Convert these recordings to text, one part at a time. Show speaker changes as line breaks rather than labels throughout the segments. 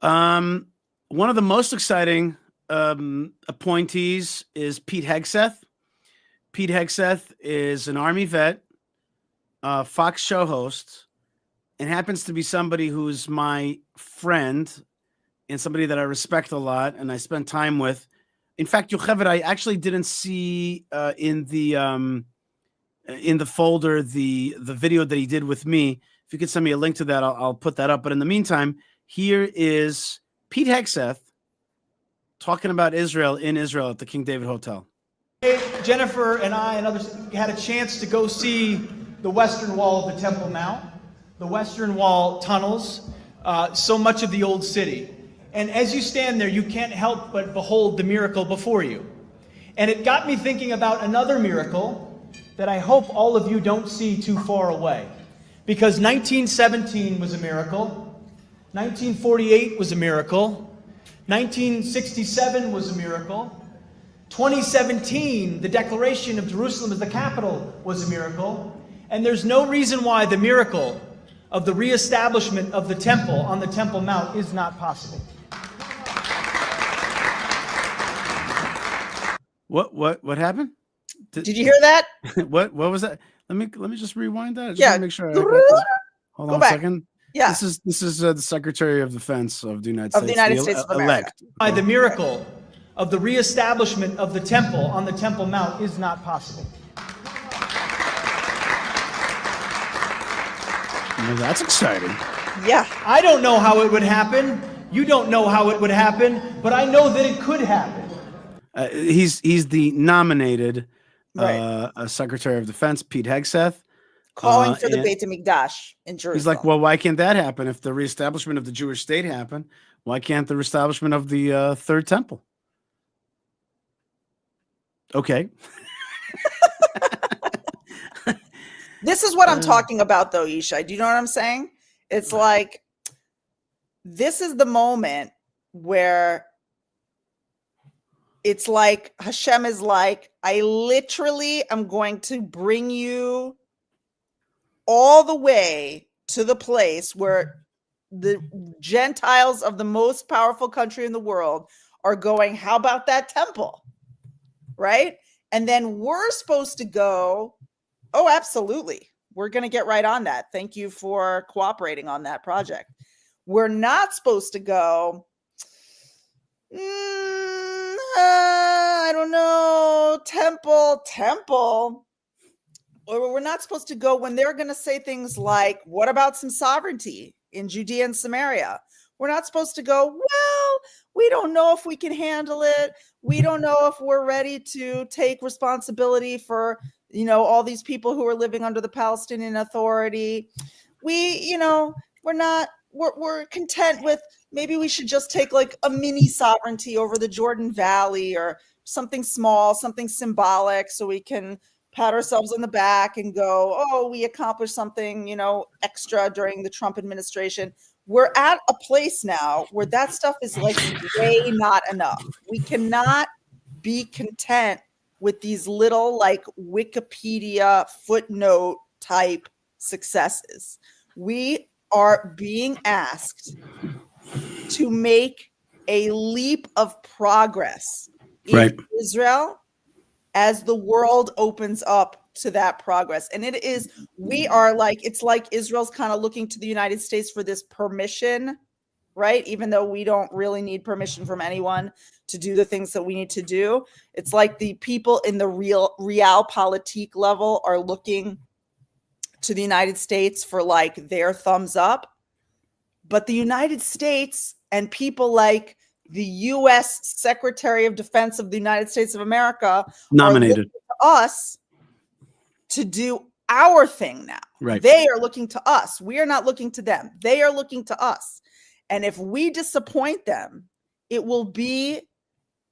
One of the most exciting appointees is Pete Hegseth. Pete Hegseth is an Army vet, Fox show host, and happens to be somebody who's my friend and somebody that I respect a lot and I spend time with. In fact, Yocheved, I actually didn't see in the folder the video that he did with me. If you could send me a link to that, I'll put that up. But in the meantime, here is Pete Hegseth talking about Israel in Israel at the King David Hotel.
Jennifer and I and others had a chance to go see the Western Wall of the Temple Mount, the Western Wall tunnels, so much of the old city. And as you stand there, you can't help but behold the miracle before you. And it got me thinking about another miracle that I hope all of you don't see too far away. Because 1917 was a miracle, 1948 was a miracle, 1967 was a miracle, 2017, the declaration of Jerusalem as the capital was a miracle, and there's no reason why the miracle of the reestablishment of the temple on the Temple Mount is not possible.
What happened?
Did you hear that?
What was that? Let me just rewind that. I just
Yeah.
want to make sure I got this. Hold
Go
on
back.
a second.
Yeah.
This is the Secretary of Defense of the United
Of
States.
the United States of America.
By the miracle of the reestablishment of the temple on the Temple Mount is not possible.
Well, that's exciting.
Yeah.
I don't know how it would happen. You don't know how it would happen, but I know that it could happen.
He's the nominated
Right.
Secretary of Defense, Pete Hegseth.
Calling for the
and
Beit HaMikdash in Jerusalem.
He's like, well, why can't that happen? If the reestablishment of the Jewish state happened, why can't the reestablishment of the Third Temple? Okay.
This is what I'm talking about, though, Yishai. Do you know what I'm saying? It's like, this is the moment where it's like Hashem is like, I literally am going to bring you all the way to the place where the Gentiles of the most powerful country in the world are going, how about that temple? Right? And then we're supposed to go, oh, absolutely. We're going to get right on that. Thank you for cooperating on that project. We're not supposed to go, I don't know, temple. Or we're not supposed to go when they're going to say things like, what about some sovereignty in Judea and Samaria? We're not supposed to go, well, we don't know if we can handle it. We don't know if we're ready to take responsibility for, all these people who are living under the Palestinian Authority. We're content with, maybe we should just take like a mini sovereignty over the Jordan Valley or something small, something symbolic, so we can pat ourselves on the back and go, oh, we accomplished something, extra during the Trump administration. We're at a place now where that stuff is like way not enough. We cannot be content with these little like Wikipedia footnote type successes. We are being asked to make a leap of progress in Israel as the world opens up to that progress. And it's like Israel's kind of looking to the United States for this permission, right? Even though we don't really need permission from anyone to do the things that we need to do. It's like the people in the realpolitik level are looking to the United States for like their thumbs up. But the United States and people like the U.S. Secretary of Defense of the United States of America
nominated
are looking to us to do our thing now.
Right.
They are looking to us. We are not looking to them. They are looking to us. And if we disappoint them, it will be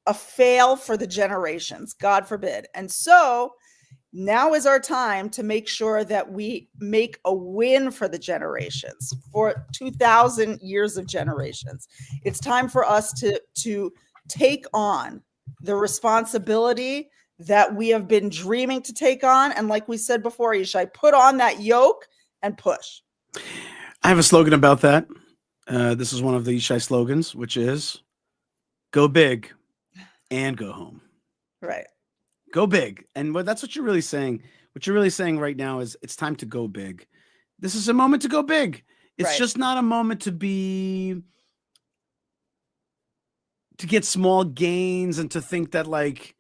a fail for the generations, God forbid. And so now is our time to make sure that we make a win for the generations, for 2,000 years of generations. It's time for us to take on the responsibility that we have been dreaming to take on. And like we said before, Yishai, put on that yoke and push.
I have a slogan about that. This is one of the Yishai slogans, which is "Go big and go home."
Right.
Go big, and that's what you're really saying. What you're really saying right now is it's time to go big. This is a moment to go big. It's
Right.
just not a moment to get small gains and to think that, like,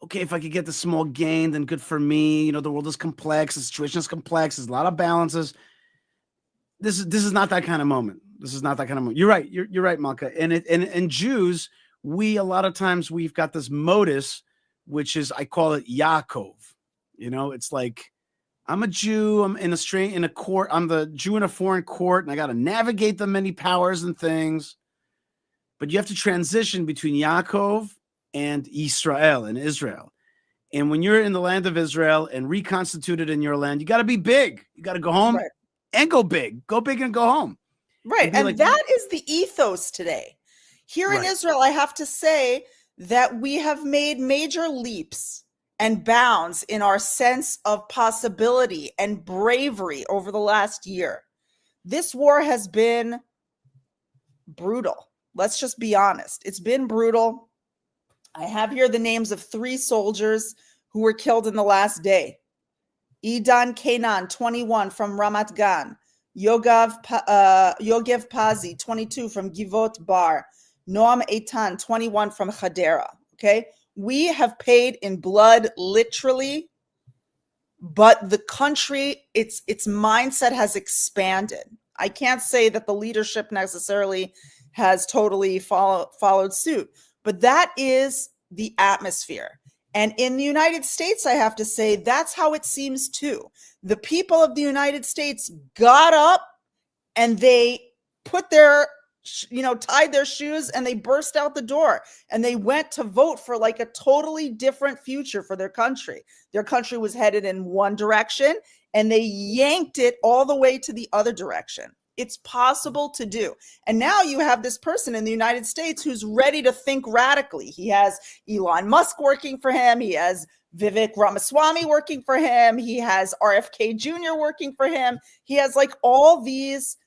okay, if I could get the small gain, then good for me. You know, the world is complex, the situation is complex, there's a lot of balances. This is not that kind of moment. This is not that kind of moment. You're right. You're right, Malka. And Jews, a lot of times we've got this modus, which is, I call it Yaakov. You know, it's like, I'm a Jew. I'm in a court. I'm the Jew in a foreign court, and I got to navigate the many powers and things. But you have to transition between Yaakov and Israel and Israel. And when you're in the land of Israel and reconstituted in your land, you got to be big. You got to go home and go big and go home.
Right. And that is the ethos today. Here in Israel, I have to say that we have made major leaps and bounds in our sense of possibility and bravery over the last year. This war has been brutal. Let's just be honest. It's been brutal. I have here the names of 3 soldiers who were killed in the last day. Idan Kenan, 21, from Ramat Gan. Yogev Pazi, 22, from Givot Bar. Noam Eitan, 21, from Hadera. Okay? We have paid in blood, literally, but the country, its mindset has expanded. I can't say that the leadership necessarily has totally followed suit, but that is the atmosphere. And in the United States, I have to say, that's how it seems too. The people of the United States got up and they put their, tied their shoes and they burst out the door and they went to vote for like a totally different future for their country. Their country was headed in one direction and they yanked it all the way to the other direction. It's possible to do. And now you have this person in the United States who's ready to think radically. He has Elon Musk working for him. He has Vivek Ramaswamy working for him. He has RFK Jr. working for him. He has like all these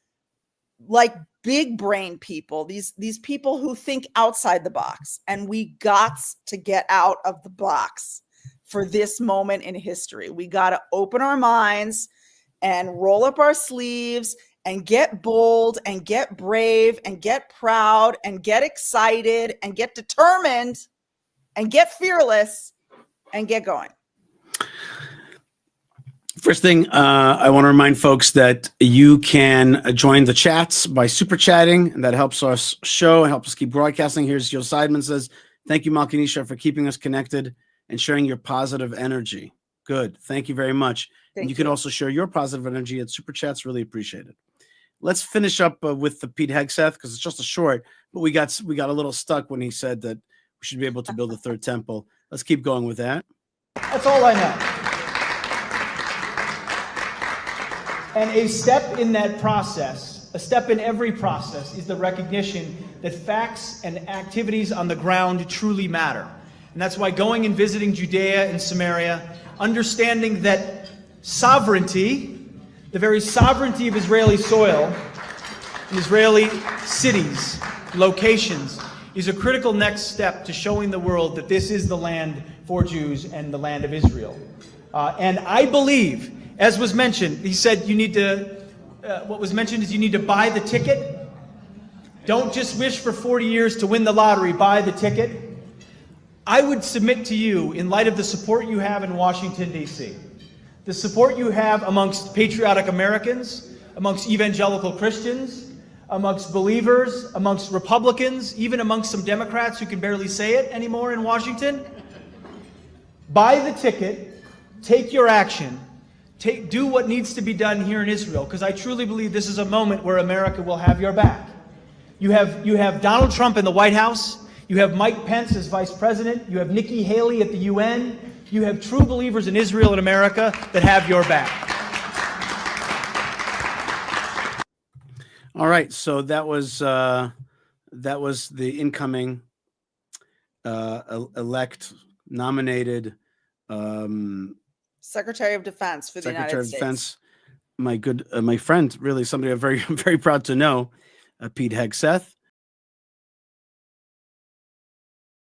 like big brain people, these people who think outside the box. And we got to get out of the box for this moment in history. We got to open our minds and roll up our sleeves and get bold and get brave and get proud and get excited and get determined and get fearless and get going.
First thing, I want to remind folks that you can join the chats by super chatting, and that helps us show and helps us keep broadcasting. Here's Joe Seidman says, thank you, Malkanisha, for keeping us connected and sharing your positive energy. Good. Thank you very much. And you can also share your positive energy at super chats. Really appreciate it. Let's finish up with the Pete Hegseth, because it's just a short, but we got a little stuck when he said that we should be able to build a third temple. Let's keep going with that.
That's all I know. And a step in that process, a step in every process, is the recognition that facts and activities on the ground truly matter. And that's why going and visiting Judea and Samaria, understanding that sovereignty, the very sovereignty of Israeli soil, and Israeli cities, locations, is a critical next step to showing the world that this is the land for Jews and the land of Israel. And I believe, as was mentioned, he said you need to, what was mentioned is you need to buy the ticket. Don't just wish for 40 years to win the lottery, buy the ticket. I would submit to you, in light of the support you have in Washington, D.C., the support you have amongst patriotic Americans, amongst evangelical Christians, amongst believers, amongst Republicans, even amongst some Democrats who can barely say it anymore in Washington. Buy the ticket, take your action, do what needs to be done here in Israel, because I truly believe this is a moment where America will have your back. You have Donald Trump in the White House, you have Mike Pence as vice president, you have Nikki Haley at the UN, you have true believers in Israel and America that have your back.
All right, so that was the incoming elect nominated
Secretary of Defense for the United States.
Secretary of Defense, my friend, really somebody I'm very, very proud to know. Pete Hegseth.